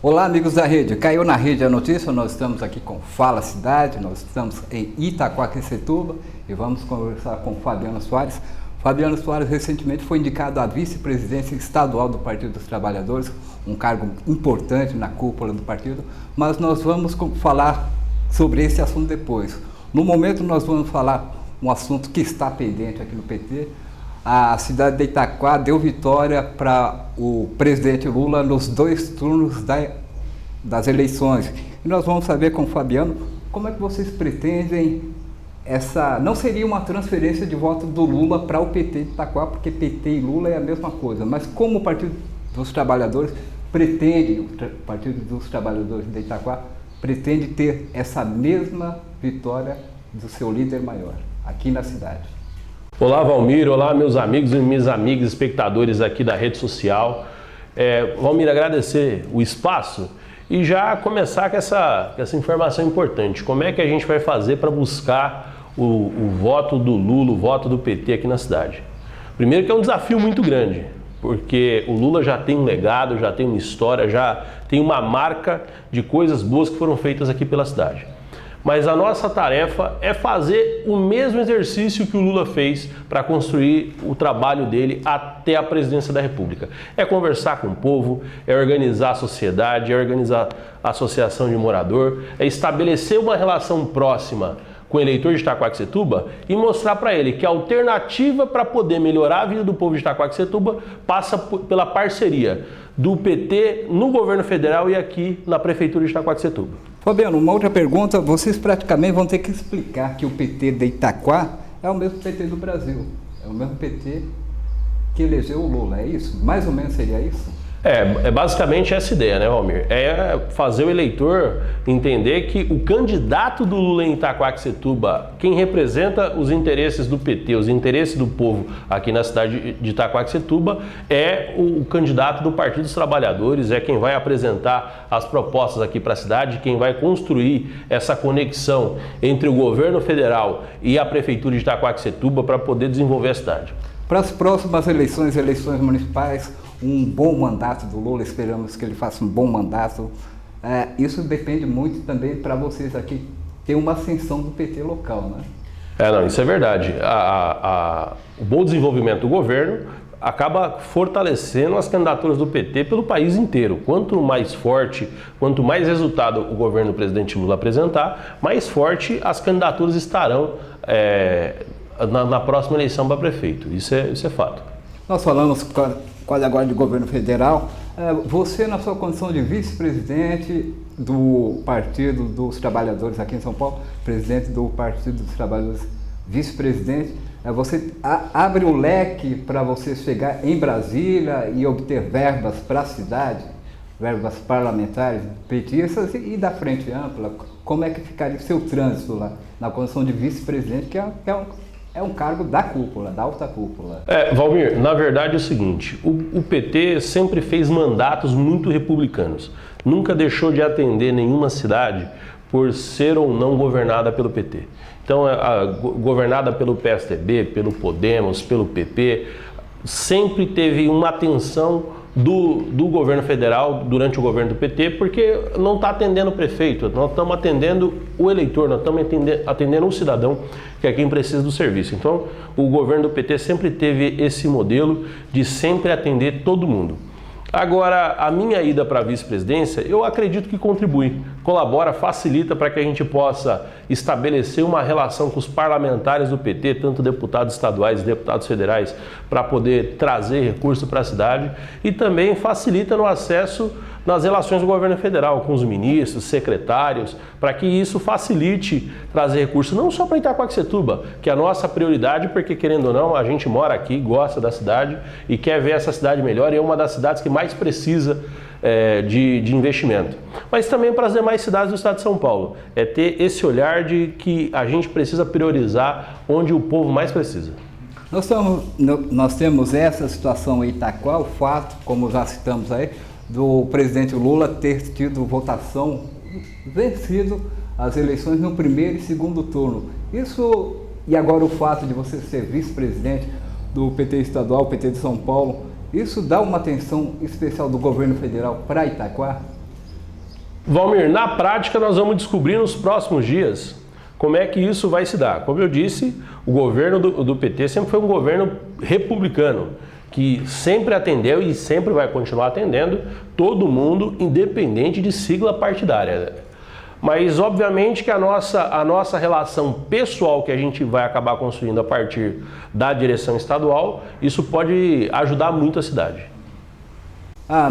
Olá, amigos da rede. Caiu na rede a notícia, nós estamos aqui com Fala Cidade, nós estamos em Itaquaquecetuba e vamos conversar com Fabiano Soares. Fabiano Soares recentemente foi indicado à vice-presidência estadual do Partido dos Trabalhadores, um cargo importante na cúpula do partido, mas nós vamos falar sobre esse assunto depois. No momento nós vamos falar um assunto que está pendente aqui no PT. A cidade de Itaquá deu vitória para o presidente Lula nos 2 turnos das eleições. E nós vamos saber com o Fabiano como é que vocês pretendem não seria uma transferência de voto do Lula para o PT de Itaquá, porque PT e Lula é a mesma coisa, mas como o Partido dos Trabalhadores pretende, o Partido dos Trabalhadores de Itaquá pretende ter essa mesma vitória do seu líder maior aqui na cidade. Olá, Valmir, olá, meus amigos e minhas amigas espectadores aqui da rede social. Valmir, agradecer o espaço e já começar com essa informação importante. Como é que a gente vai fazer para buscar o voto do Lula, o voto do PT aqui na cidade? Primeiro que é um desafio muito grande, porque o Lula já tem um legado, já tem uma história, já tem uma marca de coisas boas que foram feitas aqui pela cidade. Mas a nossa tarefa é fazer o mesmo exercício que o Lula fez para construir o trabalho dele até a presidência da República. É conversar com o povo, é organizar a sociedade, é organizar a associação de morador, é estabelecer uma relação próxima com o eleitor de Itaquaquecetuba e mostrar para ele que a alternativa para poder melhorar a vida do povo de Itaquaquecetuba passa pela parceria do PT no governo federal e aqui na prefeitura de Itaquaquecetuba. Fabiano, uma outra pergunta, vocês praticamente vão ter que explicar que o PT de Itaquá é o mesmo PT do Brasil, é o mesmo PT que elegeu o Lula, é isso? Mais ou menos seria isso? É basicamente essa ideia, né, Valmir? É fazer o eleitor entender que o candidato do Lula em Itaquaquecetuba, quem representa os interesses do PT, os interesses do povo aqui na cidade de Itaquaquecetuba, é o candidato do Partido dos Trabalhadores, é quem vai apresentar as propostas aqui para a cidade, quem vai construir essa conexão entre o governo federal e a prefeitura de Itaquaquecetuba para poder desenvolver a cidade. Para as próximas eleições municipais, um bom mandato do Lula, esperamos que ele faça um bom mandato. Isso depende muito também para vocês aqui ter uma ascensão do PT local, né? Não, isso é verdade. O bom desenvolvimento do governo acaba fortalecendo as candidaturas do PT pelo país inteiro. Quanto mais forte, quanto mais resultado o governo do presidente Lula apresentar, mais forte as candidaturas estarão na próxima eleição para prefeito. Isso é fato. Nós falamos quase agora de governo federal. Você, na sua condição de vice-presidente do Partido dos Trabalhadores aqui em São Paulo, presidente do Partido dos Trabalhadores, vice-presidente, você abre o leque para você chegar em Brasília e obter verbas para a cidade, verbas parlamentares, petistas e da Frente Ampla. Como é que ficaria o seu trânsito lá, na condição de vice-presidente, que é um cargo da cúpula, da alta cúpula? Valmir, na verdade é o seguinte, o PT sempre fez mandatos muito republicanos, nunca deixou de atender nenhuma cidade por ser ou não governada pelo PT. Então, governada pelo PSDB, pelo Podemos, pelo PP, sempre teve uma atenção do governo federal durante o governo do PT, porque não está atendendo o prefeito, nós estamos atendendo o eleitor, nós estamos atendendo o cidadão, que é quem precisa do serviço. Então, o governo do PT sempre teve esse modelo de sempre atender todo mundo. Agora, a minha ida para a vice-presidência, eu acredito que contribui, colabora, facilita para que a gente possa estabelecer uma relação com os parlamentares do PT, tanto deputados estaduais e deputados federais, para poder trazer recursos para a cidade e também facilita no acesso nas relações do governo federal, com os ministros, secretários, para que isso facilite trazer recursos, não só para Itaquaquecetuba, que é a nossa prioridade, porque querendo ou não, a gente mora aqui, gosta da cidade e quer ver essa cidade melhor e é uma das cidades que mais precisa de investimento. Mas também para as demais cidades do estado de São Paulo, é ter esse olhar de que a gente precisa priorizar onde o povo mais precisa. Nós temos essa situação em Itaquá, o fato, como já citamos aí, do presidente Lula ter tido votação, vencido as eleições no primeiro e segundo turno. Isso, e agora o fato de você ser vice-presidente do PT estadual, PT de São Paulo, isso dá uma atenção especial do governo federal para Itaquá? Valmir, na prática nós vamos descobrir nos próximos dias como é que isso vai se dar. Como eu disse, o governo do PT sempre foi um governo republicano, que sempre atendeu e sempre vai continuar atendendo todo mundo, independente de sigla partidária. Mas, obviamente, que a nossa relação pessoal que a gente vai acabar construindo a partir da direção estadual, isso pode ajudar muito a cidade.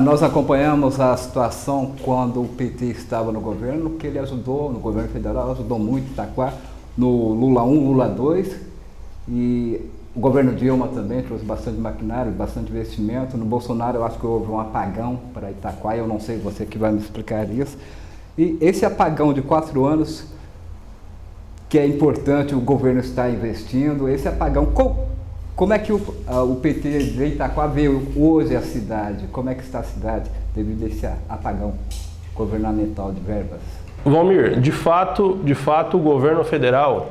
Nós acompanhamos a situação quando o PT estava no governo, que ele ajudou, no governo federal, ajudou muito Itaquá, no Lula 1, Lula 2, e o governo Dilma também trouxe bastante maquinário, bastante investimento. No Bolsonaro eu acho que houve um apagão para Itaquá, eu não sei, você que vai me explicar isso. E esse apagão de 4 anos, que é importante o governo estar investindo, esse apagão, como é que o PT de Itaquá vê hoje a cidade? Como é que está a cidade devido a esse apagão governamental de verbas? Valmir, de fato o governo federal,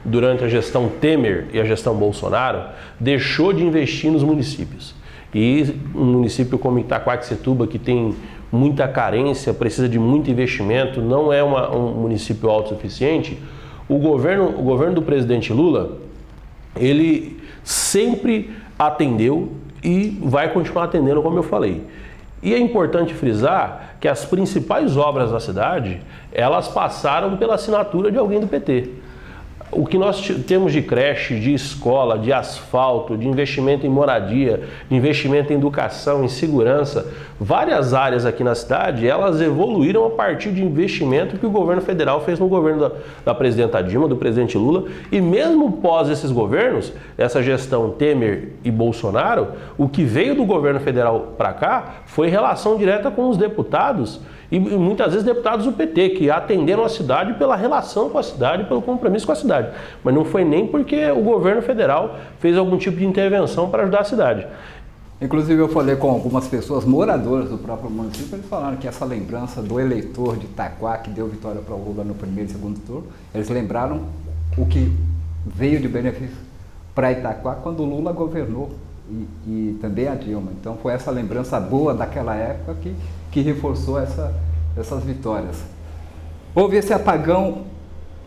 durante a gestão Temer e a gestão Bolsonaro, deixou de investir nos municípios. E um município como Itaquaquecetuba, que tem muita carência, precisa de muito investimento, não é um município autossuficiente, o governo do presidente Lula, ele sempre atendeu e vai continuar atendendo, como eu falei. E é importante frisar que as principais obras da cidade, elas passaram pela assinatura de alguém do PT. O que nós temos de creche, de escola, de asfalto, de investimento em moradia, de investimento em educação, em segurança, várias áreas aqui na cidade, elas evoluíram a partir de investimento que o governo federal fez no governo da presidenta Dilma, do presidente Lula, e mesmo pós esses governos, essa gestão Temer e Bolsonaro, o que veio do governo federal para cá foi relação direta com os deputados, e muitas vezes deputados do PT, que atenderam a cidade pela relação com a cidade, pelo compromisso com a cidade. Mas não foi nem porque o governo federal fez algum tipo de intervenção para ajudar a cidade. Inclusive eu falei com algumas pessoas, moradoras do próprio município, eles falaram que essa lembrança do eleitor de Itaquá, que deu vitória para o Lula no primeiro e segundo turno, eles lembraram o que veio de benefício para Itaquá quando o Lula governou e também a Dilma. Então foi essa lembrança boa daquela época que reforçou essas vitórias. Houve esse apagão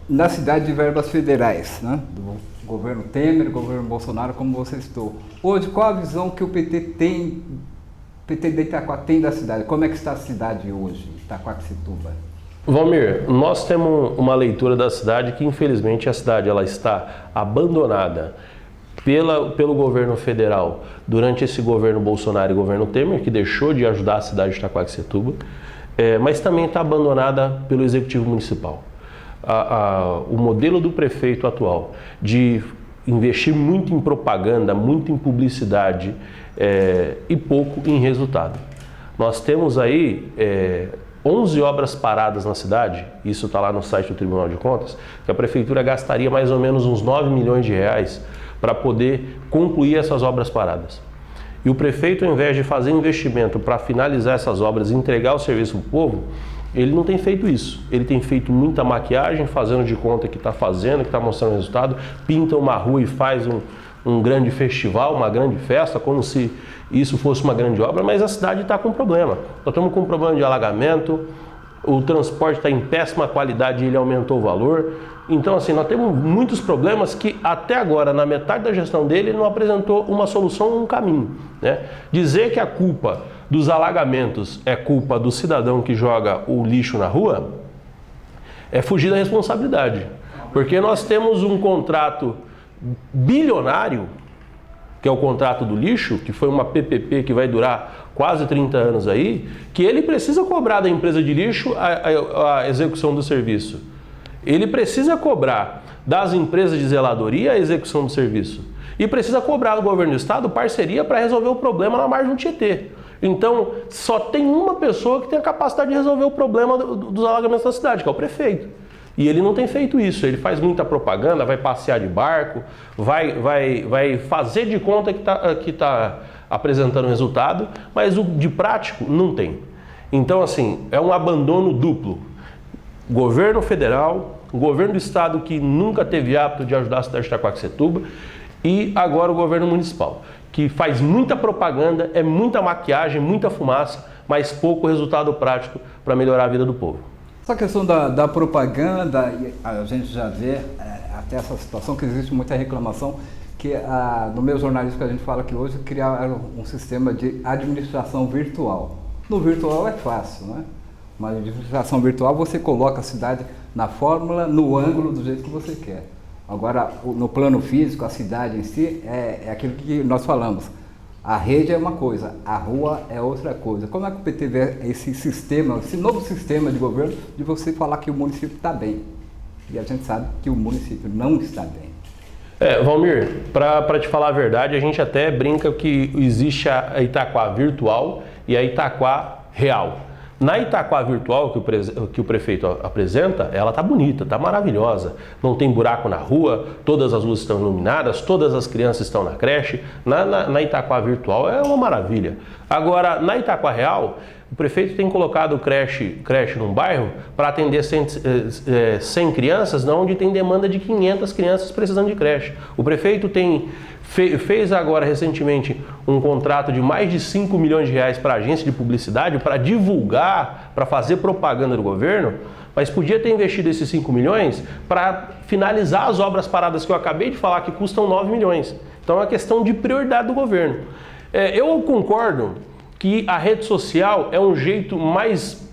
na cidade de verbas federais, né? Do governo Temer, governo Bolsonaro, como você citou. Hoje, qual a visão que o PT de Itaquá tem da cidade? Como é que está a cidade hoje, Itaquaquecetuba? Valmir, nós temos uma leitura da cidade que, infelizmente, a cidade ela está abandonada pelo governo federal durante esse governo Bolsonaro e governo Temer, que deixou de ajudar a cidade de Itaquaquecetuba, mas também está abandonada pelo executivo municipal. O modelo do prefeito atual de investir muito em propaganda, muito em publicidade e pouco em resultado. Nós temos aí 11 obras paradas na cidade, isso está lá no site do Tribunal de Contas, que a prefeitura gastaria mais ou menos uns 9 milhões de reais para poder concluir essas obras paradas. E o prefeito, ao invés de fazer investimento para finalizar essas obras e entregar o serviço para o povo, ele não tem feito isso. Ele tem feito muita maquiagem, fazendo de conta que está fazendo, que está mostrando resultado, pinta uma rua e faz um grande festival, uma grande festa, como se isso fosse uma grande obra, mas a cidade está com problema. Nós estamos com um problema de alagamento, o transporte está em péssima qualidade e ele aumentou o valor. Então, assim, nós temos muitos problemas que até agora, na metade da gestão dele, ele não apresentou uma solução, um caminho, né? Dizer que a culpa dos alagamentos é culpa do cidadão que joga o lixo na rua é fugir da responsabilidade. Porque nós temos um contrato bilionário, que é o contrato do lixo, que foi uma PPP que vai durar quase 30 anos aí, que ele precisa cobrar da empresa de lixo a execução do serviço. Ele precisa cobrar das empresas de zeladoria a execução do serviço. E precisa cobrar do governo do estado parceria para resolver o problema na margem do Tietê. Então, só tem uma pessoa que tem a capacidade de resolver o problema dos alagamentos da cidade, que é o prefeito. E ele não tem feito isso, ele faz muita propaganda, vai passear de barco, vai fazer de conta que tá apresentando resultado, mas o de prático não tem. Então, assim, é um abandono duplo. Governo federal, governo do estado que nunca teve hábito de ajudar a cidade de Itaquaquecetuba e agora o governo municipal, que faz muita propaganda, é muita maquiagem, muita fumaça, mas pouco resultado prático para melhorar a vida do povo. Essa questão da propaganda, a gente já vê até essa situação que existe muita reclamação, que no meio jornalismo que a gente fala que hoje criaram um sistema de administração virtual. No virtual é fácil, né? Mas administração virtual você coloca a cidade na fórmula, no ângulo, do jeito que você quer. Agora, no plano físico, a cidade em si é aquilo que nós falamos. A rede é uma coisa, a rua é outra coisa. Como é que o PT vê esse sistema, esse novo sistema de governo, de você falar que o município está bem? E a gente sabe que o município não está bem. Valmir, para te falar a verdade, a gente até brinca que existe a Itaquá virtual e a Itaquá real. Na Itaquá virtual que o prefeito apresenta, ela está bonita, está maravilhosa. Não tem buraco na rua, todas as luzes estão iluminadas, todas as crianças estão na creche. Na Itaquá virtual é uma maravilha. Agora, na Itaquá real, o prefeito tem colocado creche num bairro para atender 100 crianças, onde tem demanda de 500 crianças precisando de creche. O prefeito fez agora recentemente um contrato de mais de 5 milhões de reais para a agência de publicidade, para divulgar, para fazer propaganda do governo, mas podia ter investido esses 5 milhões para finalizar as obras paradas que eu acabei de falar, que custam 9 milhões. Então é uma questão de prioridade do governo. Eu concordo que a rede social é um jeito mais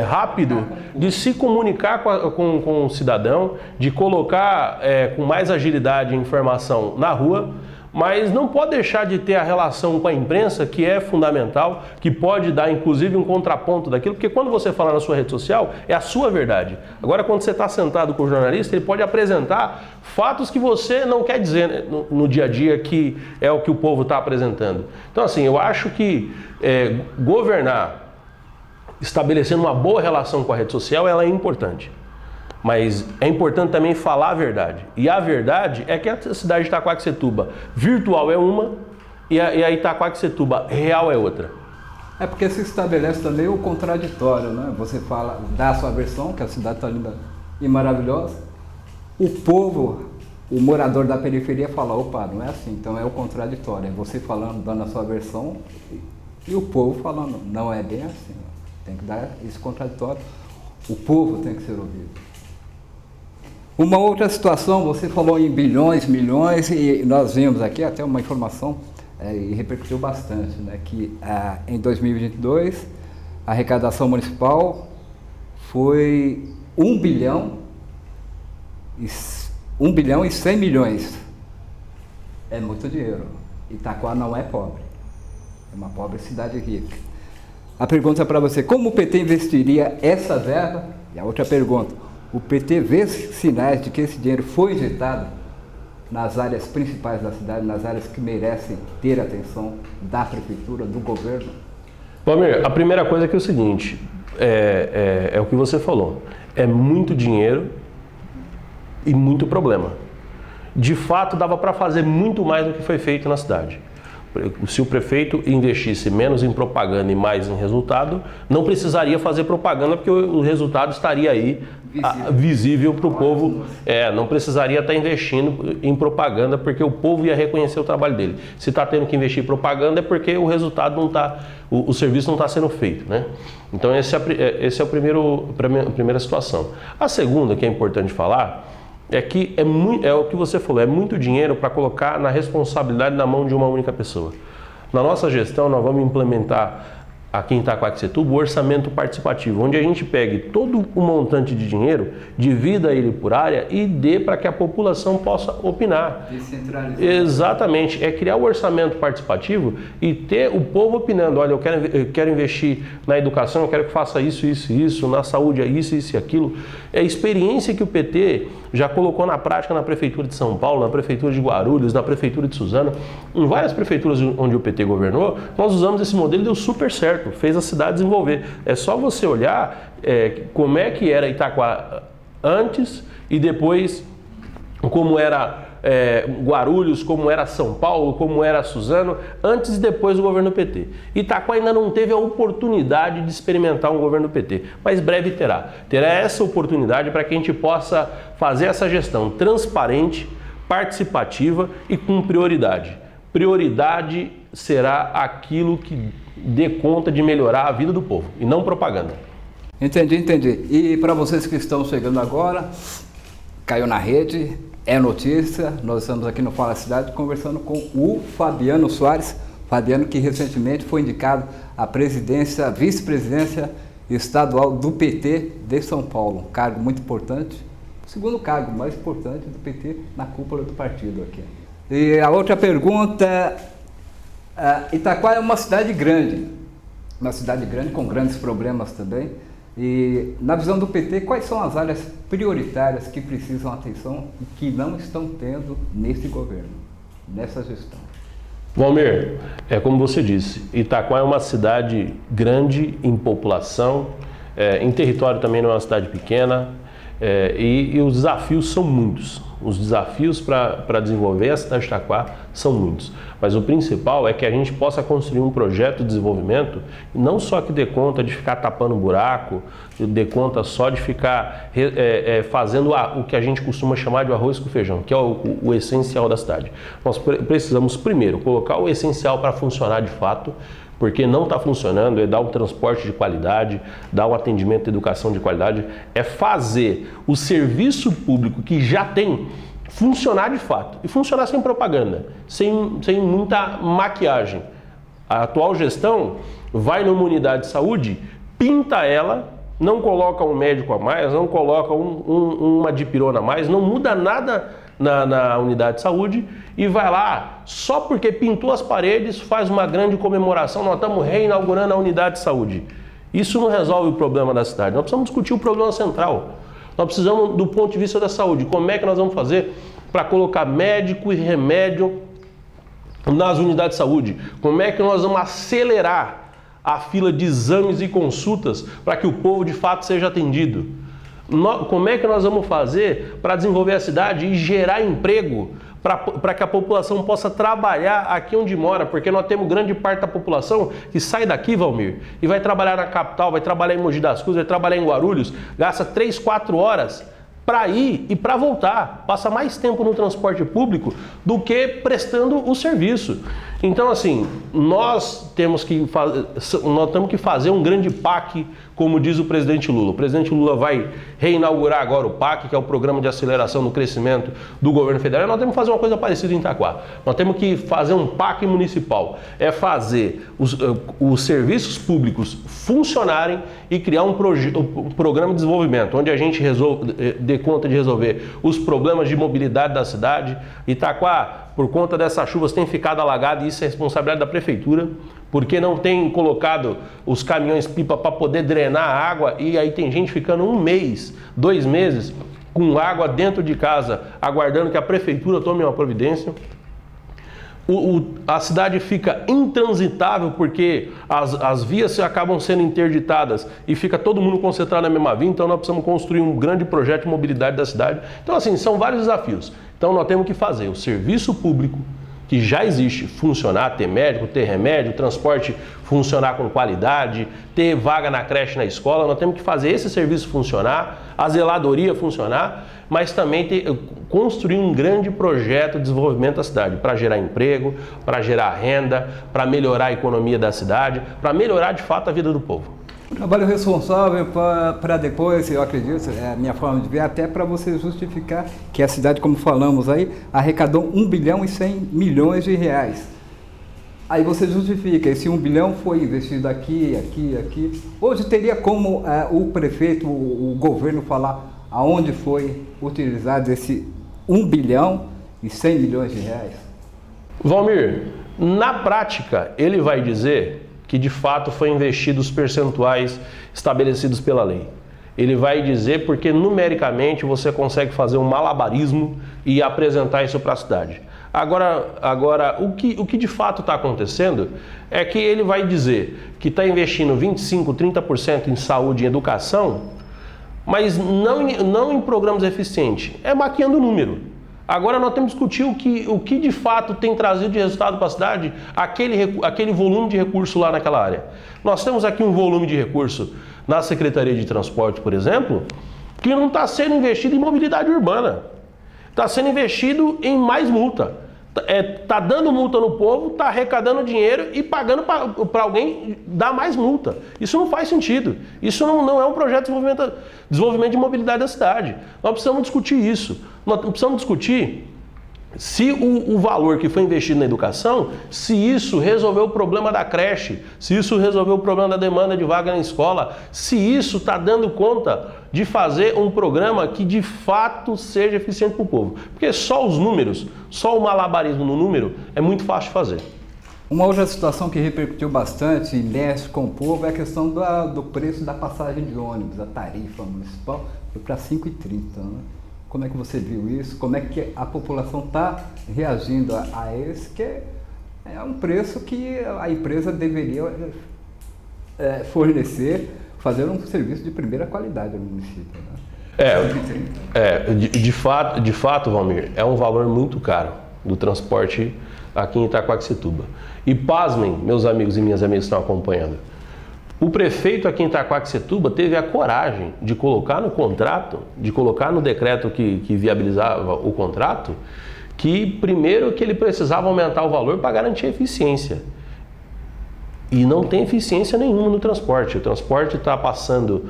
rápido de se comunicar com o cidadão, de colocar com mais agilidade a informação na rua, mas não pode deixar de ter a relação com a imprensa, que é fundamental, que pode dar inclusive um contraponto daquilo, porque quando você fala na sua rede social, é a sua verdade. Agora, quando você está sentado com o jornalista, ele pode apresentar fatos que você não quer dizer no dia a dia, que é o que o povo está apresentando. Então, assim, eu acho que governar estabelecendo uma boa relação com a rede social, ela é importante. Mas é importante também falar a verdade. E a verdade é que a cidade de Itaquaquecetuba virtual é uma e a Itaquaquecetuba real é outra. É porque se estabelece também o contraditório, né? Você fala, dá a sua versão, que a cidade está linda e maravilhosa. O povo, o morador da periferia fala, opa, não é assim, então é o contraditório. É você falando, dando a sua versão e o povo falando, não é bem assim. Tem que dar esse contraditório. O povo tem que ser ouvido. Uma outra situação, você falou em bilhões, milhões, e nós vimos aqui até uma informação, e repercutiu bastante, né, que em 2022 a arrecadação municipal foi 1 bilhão e 100 milhões. É muito dinheiro. Itaquá não é pobre, é uma pobre cidade rica. A pergunta é para você, como o PT investiria essa verba? E a outra pergunta, o PT vê sinais de que esse dinheiro foi injetado nas áreas principais da cidade, nas áreas que merecem ter atenção da prefeitura, do governo? Valmir, a primeira coisa é o seguinte, é o que você falou, é muito dinheiro e muito problema. De fato, dava para fazer muito mais do que foi feito na cidade. Se o prefeito investisse menos em propaganda e mais em resultado, não precisaria fazer propaganda, porque o resultado estaria aí visível para o povo. Não precisaria estar investindo em propaganda, porque o povo ia reconhecer o trabalho dele. Se está tendo que investir em propaganda é porque o resultado não está, o serviço não está sendo feito, né? Então esse é a primeira situação. A segunda, que é importante falar, é que é o que você falou, é muito dinheiro para colocar na responsabilidade na mão de uma única pessoa. Na nossa gestão, nós vamos implementar aqui em Itaquaquecetuba o orçamento participativo, onde a gente pegue todo o montante de dinheiro, divida ele por área e dê para que a população possa opinar. Descentralizar. Exatamente, é criar o orçamento participativo e ter o povo opinando, olha, eu quero investir na educação, eu quero que faça isso, isso e isso, na saúde é isso, isso e aquilo. É a experiência que o PT já colocou na prática na Prefeitura de São Paulo, na Prefeitura de Guarulhos, na Prefeitura de Suzano, em várias prefeituras onde o PT governou, nós usamos esse modelo e deu super certo, fez a cidade desenvolver. É só você olhar como é que era Itaquá antes e depois como era Guarulhos, como era São Paulo, como era Suzano, antes e depois do governo PT. Itaquá ainda não teve a oportunidade de experimentar um governo PT, mas breve terá. Terá essa oportunidade para que a gente possa fazer essa gestão transparente, participativa e com prioridade. prioridade será aquilo que dê conta de melhorar a vida do povo, e não propaganda. Entendi. E para vocês que estão chegando agora, caiu na rede, é notícia, nós estamos aqui no Fala Cidade conversando com o Fabiano Soares, Fabiano que recentemente foi indicado à presidência, vice-presidência estadual do PT de São Paulo, um cargo muito importante, o segundo cargo mais importante do PT na cúpula do partido aqui. E a outra pergunta, Itaquá é uma cidade grande com grandes problemas também, e na visão do PT, quais são as áreas prioritárias que precisam atenção e que não estão tendo nesse governo, nessa gestão? Valmir, como você disse, Itaquá é uma cidade grande em população, em território também não é uma cidade pequena, e os desafios são muitos. Os desafios para desenvolver a cidade de Itaquá são muitos, mas o principal é que a gente possa construir um projeto de desenvolvimento, não só que dê conta de ficar tapando buraco, dê conta só de ficar fazendo o que a gente costuma chamar de arroz com feijão, que é o essencial da cidade. Nós precisamos primeiro colocar o essencial para funcionar de fato, porque não está funcionando, é dar um transporte de qualidade, dar um atendimento de educação de qualidade, é fazer o serviço público que já tem funcionar de fato, e funcionar sem propaganda, sem muita maquiagem. A atual gestão vai numa unidade de saúde, pinta ela, não coloca um médico a mais, não coloca uma dipirona a mais, não muda nada na unidade de saúde e vai lá, só porque pintou as paredes, faz uma grande comemoração, nós estamos reinaugurando a unidade de saúde. Isso não resolve o problema da cidade, nós precisamos discutir o problema central. Nós precisamos, do ponto de vista da saúde, como é que nós vamos fazer para colocar médico e remédio nas unidades de saúde? Como é que nós vamos acelerar a fila de exames e consultas para que o povo de fato seja atendido? Como é que nós vamos fazer para desenvolver a cidade e gerar emprego para que a população possa trabalhar aqui onde mora? Porque nós temos grande parte da população que sai daqui, Valmir, e vai trabalhar na capital, vai trabalhar em Mogi das Cruzes, vai trabalhar em Guarulhos, gasta 3, 4 horas para ir e para voltar, passa mais tempo no transporte público do que prestando o serviço. Então, assim, nós temos que fazer um grande PAC, como diz o presidente Lula. O presidente Lula vai reinaugurar agora o PAC, que é o Programa de Aceleração do Crescimento do Governo Federal. Nós temos que fazer uma coisa parecida em Itaquá. Nós temos que fazer um PAC municipal. É fazer os serviços públicos funcionarem e criar um programa de desenvolvimento, onde a gente dê conta de resolver os problemas de mobilidade da cidade. Itaquá, por conta dessas chuvas, tem ficado alagado, e isso é responsabilidade da prefeitura, porque não tem colocado os caminhões-pipa para poder drenar a água, e aí tem gente ficando 1 mês, 2 meses, com água dentro de casa, aguardando que a prefeitura tome uma providência. A cidade fica intransitável porque as vias acabam sendo interditadas e fica todo mundo concentrado na mesma via, então nós precisamos construir um grande projeto de mobilidade da cidade. Então, assim, são vários desafios. Então nós temos que fazer o serviço público que já existe funcionar, ter médico, ter remédio, transporte funcionar com qualidade, ter vaga na creche, na escola. Nós temos que fazer esse serviço funcionar, a zeladoria funcionar, mas também construir um grande projeto de desenvolvimento da cidade para gerar emprego, para gerar renda, para melhorar a economia da cidade, para melhorar de fato a vida do povo. Um trabalho responsável para depois, eu acredito, é a minha forma de ver, até para você justificar que a cidade, como falamos aí, arrecadou 1 bilhão e 100 milhões de reais. Aí você justifica, esse 1 bilhão foi investido aqui. Hoje teria como o prefeito, o governo falar aonde foi utilizado esse 1 bilhão e 100 milhões de reais? Valmir, na prática, ele vai dizer que de fato foi investido os percentuais estabelecidos pela lei. Ele vai dizer porque numericamente você consegue fazer um malabarismo e apresentar isso para a cidade. Agora o que de fato está acontecendo é que ele vai dizer que está investindo 25%, 30% em saúde e educação, mas não em programas eficientes, é maquiando o número. Agora nós temos que discutir o que de fato tem trazido de resultado para a cidade, aquele volume de recurso lá naquela área. Nós temos aqui um volume de recurso na Secretaria de Transporte, por exemplo, que não está sendo investido em mobilidade urbana. Está sendo investido em mais multa. tá dando multa no povo, tá arrecadando dinheiro e pagando para alguém dar mais multa. Isso não faz sentido. Isso não é um projeto de desenvolvimento de mobilidade da cidade. Nós precisamos discutir isso. Nós precisamos discutir se o valor que foi investido na educação, se isso resolveu o problema da creche, se isso resolveu o problema da demanda de vaga na escola, se isso está dando conta de fazer um programa que de fato seja eficiente para o povo. Porque só os números, só o malabarismo no número é muito fácil de fazer. Uma outra situação que repercutiu bastante e mexe com o povo é a questão do preço da passagem de ônibus, a tarifa municipal foi para R$ 5,30, né? Como é que você viu isso? Como é que a população está reagindo a esse, que é um preço que a empresa deveria fornecer, fazer um serviço de primeira qualidade no município, né? De fato, Valmir, é um valor muito caro do transporte aqui em Itaquaquecetuba. E pasmem, meus amigos e minhas amigas que estão acompanhando, o prefeito aqui em Itaquaquecetuba teve a coragem de colocar no contrato, de colocar no decreto que viabilizava o contrato, que primeiro que ele precisava aumentar o valor para garantir a eficiência. E não tem eficiência nenhuma no transporte. O transporte está passando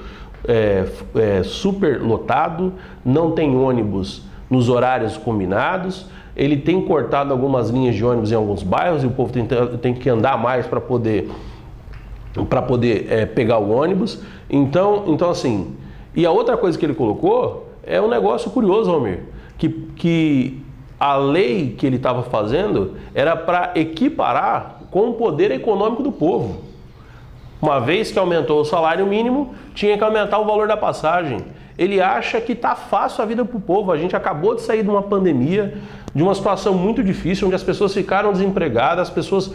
super lotado, não tem ônibus nos horários combinados, ele tem cortado algumas linhas de ônibus em alguns bairros e o povo tem que andar mais para poder pegar o ônibus. Então assim, e a outra coisa que ele colocou é um negócio curioso, Almir, que a lei que ele estava fazendo era para equiparar com o poder econômico do povo. Uma vez que aumentou o salário mínimo, tinha que aumentar o valor da passagem. Ele acha que está fácil a vida para o povo. A gente acabou de sair de uma pandemia, de uma situação muito difícil, onde as pessoas ficaram desempregadas, as pessoas,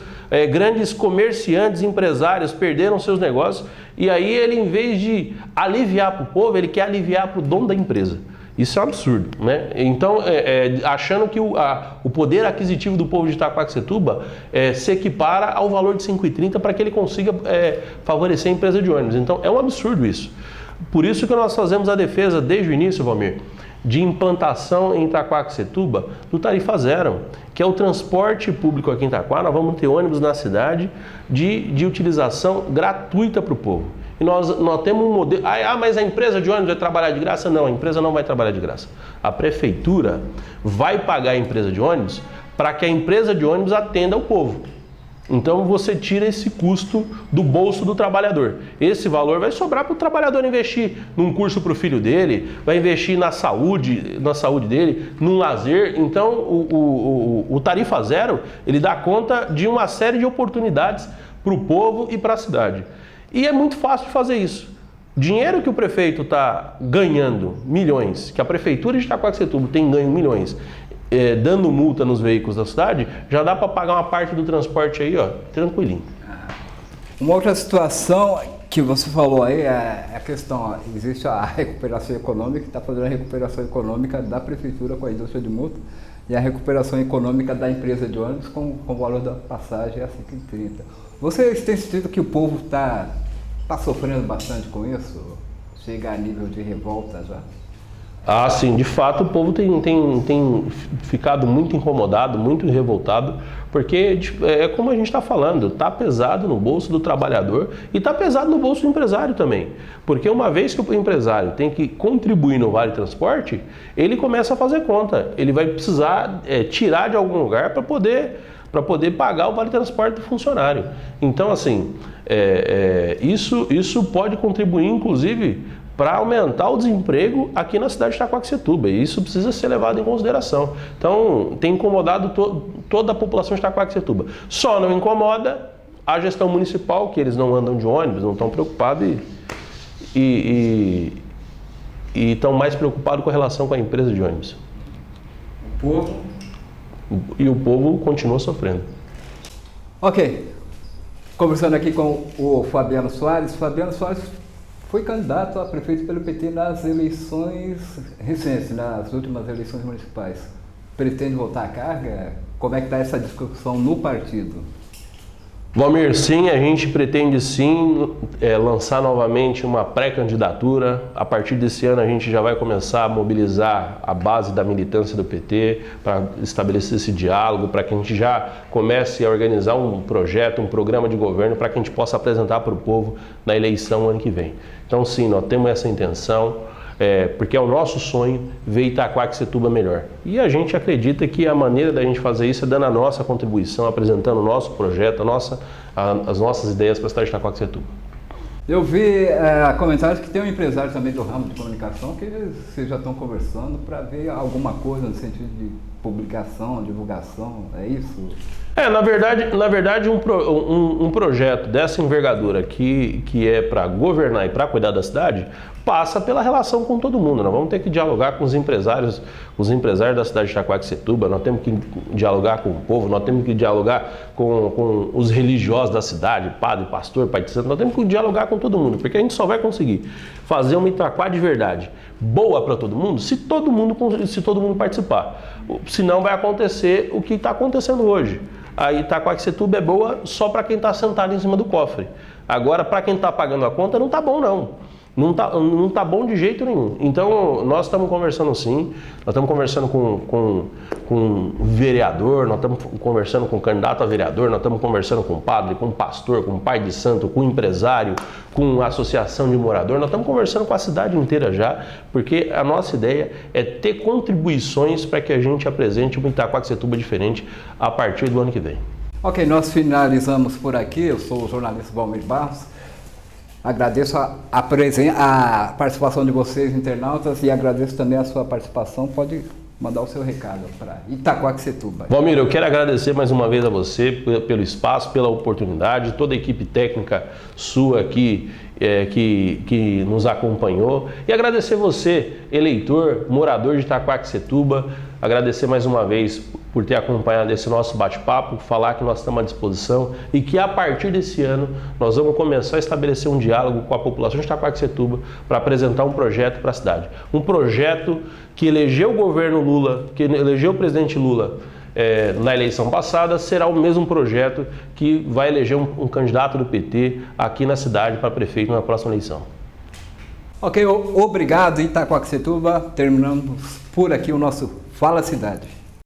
grandes comerciantes, empresários, perderam seus negócios. E aí ele, em vez de aliviar para o povo, ele quer aliviar para o dono da empresa. Isso é um absurdo, né? Então, achando que o poder aquisitivo do povo de Itaquaquecetuba se equipara ao valor de 5,30 para que ele consiga favorecer a empresa de ônibus. Então, é um absurdo isso. Por isso que nós fazemos a defesa, desde o início, Valmir, de implantação em Itaquaquecetuba do Tarifa Zero, que é o transporte público aqui em Itaquá. Nós vamos ter ônibus na cidade de utilização gratuita para o povo. E nós temos um modelo... mas a empresa de ônibus vai trabalhar de graça? Não, a empresa não vai trabalhar de graça. A prefeitura vai pagar a empresa de ônibus para que a empresa de ônibus atenda o povo. Então você tira esse custo do bolso do trabalhador. Esse valor vai sobrar para o trabalhador investir num curso para o filho dele, vai investir na saúde dele, num lazer. Então o Tarifa Zero, ele dá conta de uma série de oportunidades para o povo e para a cidade. E é muito fácil de fazer isso. Dinheiro que o prefeito está ganhando, milhões, que a prefeitura de Itaquaquecetuba tem ganho milhões, dando multa nos veículos da cidade, já dá para pagar uma parte do transporte aí, ó, tranquilinho. Uma outra situação que você falou aí é a questão, existe a recuperação econômica, que está fazendo a recuperação econômica da prefeitura com a indústria de multa e a recuperação econômica da empresa de ônibus com o valor da passagem a 5,30. Vocês têm sentido que o povo está sofrendo bastante com isso? Chega a nível de revolta já? Sim, de fato o povo tem ficado muito incomodado, muito revoltado, porque é como a gente está falando, está pesado no bolso do trabalhador e está pesado no bolso do empresário também. Porque uma vez que o empresário tem que contribuir no Vale Transporte, ele começa a fazer conta, ele vai precisar tirar de algum lugar para poder pagar o Vale Transporte do funcionário. Então, assim, isso pode contribuir, inclusive, para aumentar o desemprego aqui na cidade de Itaquaquecetuba, e isso precisa ser levado em consideração. Então, tem incomodado toda a população de Itaquaquecetuba. Só não incomoda a gestão municipal, que eles não andam de ônibus, não estão preocupados e estão mais preocupados com a relação com a empresa de ônibus. O povo? E o povo continua sofrendo. Ok. Conversando aqui com o Fabiano Soares. Fabiano Soares foi candidato a prefeito pelo PT nas eleições recentes, nas últimas eleições municipais. Pretende voltar à carga? Como é que está essa discussão no partido? Valmir, sim, a gente pretende sim lançar novamente uma pré-candidatura. A partir desse ano a gente já vai começar a mobilizar a base da militância do PT para estabelecer esse diálogo, para que a gente já comece a organizar um projeto, um programa de governo para que a gente possa apresentar para o povo na eleição ano que vem. Então sim, nós temos essa intenção. Porque é o nosso sonho ver Itaquaquecetuba melhor. E a gente acredita que a maneira da gente fazer isso é dando a nossa contribuição, apresentando o nosso projeto, as nossas ideias para a cidade de Itaquaquecetuba. Eu vi comentários que tem um empresário também do ramo de comunicação que vocês já estão conversando para ver alguma coisa no sentido de publicação, divulgação, é isso? Na verdade um projeto dessa envergadura que é para governar e para cuidar da cidade passa pela relação com todo mundo. Nós vamos ter que dialogar com os empresários da cidade de Itaquaquecetuba, nós temos que dialogar com o povo, nós temos que dialogar com os religiosos da cidade, padre, pastor, pai de santo, nós temos que dialogar com todo mundo, porque a gente só vai conseguir fazer uma Itaquá de verdade, boa para todo mundo, se todo mundo participar. Senão vai acontecer o que está acontecendo hoje. A Itaquaquecetuba é boa só para quem está sentado em cima do cofre. Agora, para quem está pagando a conta, não está bom não. Não tá bom de jeito nenhum. Então, nós estamos conversando sim, nós estamos conversando com o vereador, nós estamos conversando com o candidato a vereador, nós estamos conversando com o padre, com o pastor, com o pai de santo, com o empresário, com a associação de morador, nós estamos conversando com a cidade inteira já, porque a nossa ideia é ter contribuições para que a gente apresente uma Itaquaquecetuba diferente a partir do ano que vem. Ok, nós finalizamos por aqui. Eu sou o jornalista Valmir Barros. Agradeço a participação de vocês, internautas, e agradeço também a sua participação. Pode mandar o seu recado para Itaquaquecetuba. Valmir, eu quero agradecer mais uma vez a você pelo espaço, pela oportunidade, toda a equipe técnica sua aqui que nos acompanhou, e agradecer você, eleitor, morador de Itaquaquecetuba, agradecer mais uma vez por ter acompanhado esse nosso bate-papo, falar que nós estamos à disposição e que a partir desse ano nós vamos começar a estabelecer um diálogo com a população de Itaquaquecetuba para apresentar um projeto para a cidade. Um projeto que elegeu o governo Lula, que elegeu o presidente Lula na eleição passada, será o mesmo projeto que vai eleger um candidato do PT aqui na cidade para prefeito na próxima eleição. Ok, obrigado Itaquaquecetuba. Terminamos por aqui o nosso Fala Cidade.